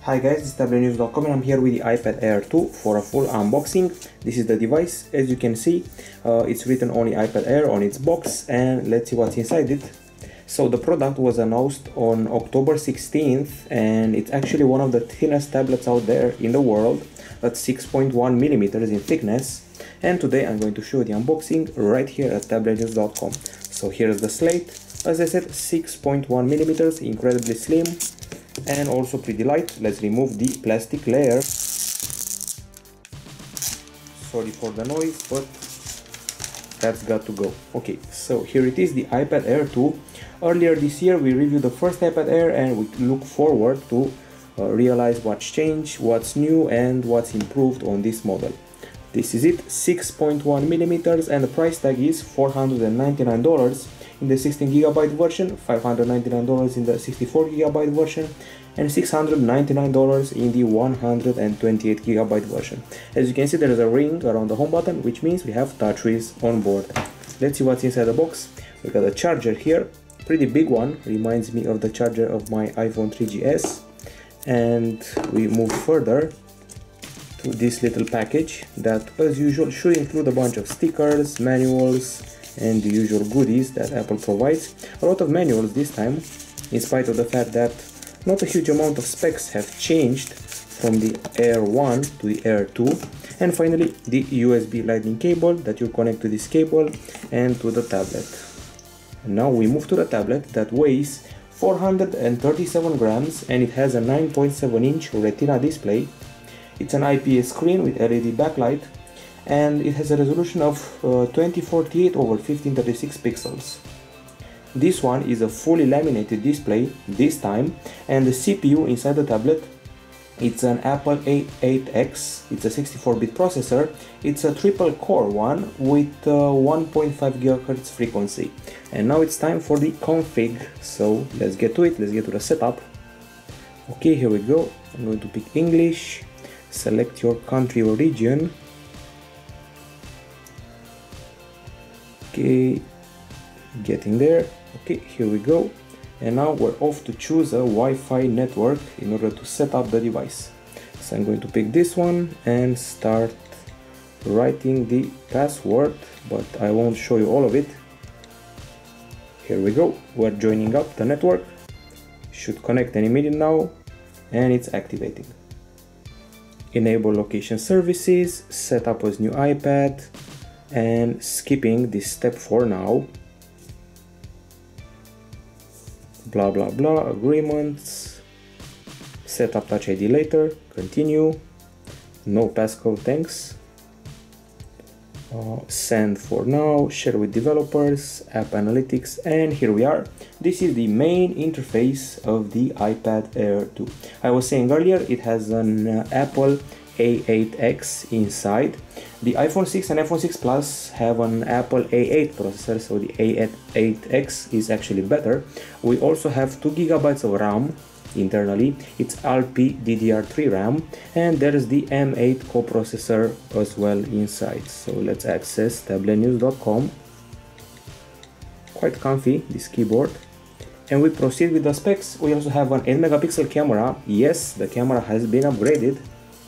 Hi guys, this is Tablet-News.com and I'm here with the iPad Air 2 for a full unboxing. This is the device. As you can see, it's written only iPad Air on its box, and let's see what's inside it. So the product was announced on October 16th and it's actually one of the thinnest tablets out there in the world at 6.1 millimeters in thickness. And today I'm going to show you the unboxing right here at Tablet-News.com. So here's the slate. As I said, 6.1 millimeters, incredibly slim and also pretty light. Let's remove the plastic layer. Sorry for the noise, but that's got to go. Okay, so here it is, the iPad Air 2. Earlier this year we reviewed the first iPad Air and we look forward to realize what's changed, what's new and what's improved on this model. This is it, 6.1 millimeters, and the price tag is $499 in the 16GB version, $599 in the 64GB version, and $699 in the 128GB version. As you can see, there is a ring around the home button, which means we have touchscreens on board. Let's see what's inside the box. We got a charger here, pretty big one, reminds me of the charger of my iPhone 3GS. And we move further to this little package that, as usual, should include a bunch of stickers, manuals, and the usual goodies that Apple provides. A lot of manuals this time, in spite of the fact that not a huge amount of specs have changed from the Air 1 to the Air 2. And finally, the USB lightning cable that you connect to this cable and to the tablet. And now we move to the tablet that weighs 437 grams and it has a 9.7-inch Retina display. It's an IPS screen with LED backlight, and it has a resolution of 2048 over 1536 pixels. This one is a fully laminated display this time, and the CPU inside the tablet, it's an Apple A8X, it's a 64-bit processor, it's a triple core one with 1.5 GHz frequency. And now it's time for the config, so let's get to it, let's get to the setup. Okay, here we go. I'm going to pick English, select your country or region. Okay, getting there. Okay, here we go. And now we're off to choose a Wi-Fi network in order to set up the device. So I'm going to pick this one and start writing the password, but I won't show you all of it. Here we go. We're joining up the network. Should connect any minute now, and it's activating. Enable location services, set up as new iPad, and skipping this step for now. Blah blah blah, agreements, set up Touch ID later, continue, no passcode thanks, send for now, share with developers, app analytics, and here we are. This is the main interface of the iPad Air 2. I was saying earlier, it has an Apple A8X inside. The iPhone 6 and iPhone 6 Plus have an Apple A8 processor, so the A8X is actually better. We also have 2 GB of RAM internally. It's LPDDR3 RAM, and there's the M8 coprocessor as well inside. So let's access Tablet-News.com. Quite comfy, this keyboard. And we proceed with the specs. We also have an 8 megapixel camera. Yes, the camera has been upgraded.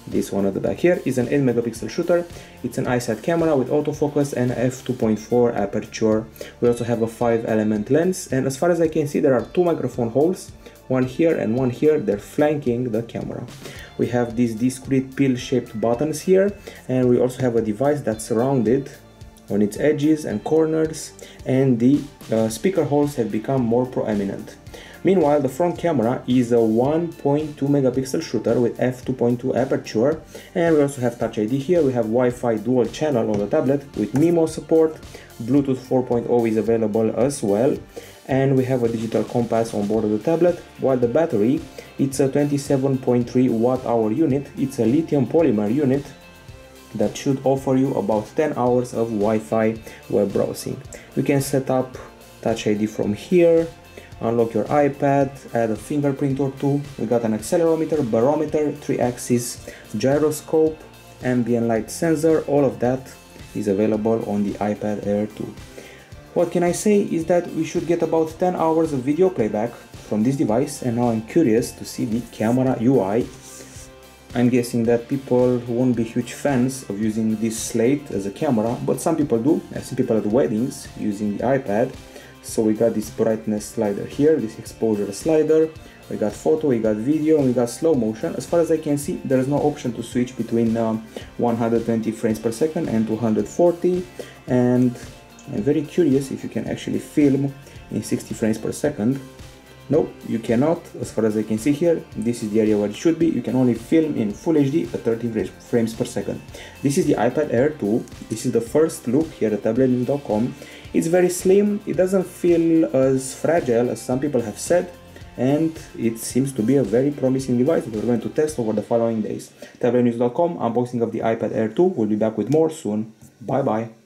This one at the back here is an 8 megapixel shooter. It's an iSat camera with autofocus and f2.4 aperture. We also have a 5-element lens, and as far as I can see, there are 2 microphone holes, one here and one here. They're flanking the camera. We have these discrete pill-shaped buttons here, and we also have a device that's rounded on its edges and corners, and the speaker holes have become more prominent. Meanwhile, the front camera is a 1.2 megapixel shooter with f2.2 aperture, and we also have Touch ID here. We have Wi-Fi dual channel on the tablet with MIMO support. Bluetooth 4.0 is available as well, and we have a digital compass on board of the tablet. While the battery, it's a 27.3 watt-hour unit. It's a lithium polymer unit that should offer you about 10 hours of Wi-Fi web browsing. We can set up Touch ID from here, unlock your iPad, add a fingerprint or two. We got an accelerometer, barometer, 3-axis gyroscope, ambient light sensor. All of that is available on the iPad Air 2. What can I say is that we should get about 10 hours of video playback from this device, and now I'm curious to see the camera UI I'm guessing that people won't be huge fans of using this slate as a camera, but some people do. I've seen people at weddings using the iPad. So we got this brightness slider here, this exposure slider, we got photo, we got video, and we got slow motion. As far as I can see, there is no option to switch between 120 frames per second and 240, and I'm very curious if you can actually film in 60 frames per second. No, you cannot. As far as I can see here, this is the area where it should be. You can only film in Full HD at 30 frames per second. This is the iPad Air 2. This is the first look here at Tablet-News.com. It's very slim, it doesn't feel as fragile as some people have said, and it seems to be a very promising device that we're going to test over the following days. Tablet-News.com, unboxing of the iPad Air 2. We'll be back with more soon. Bye bye.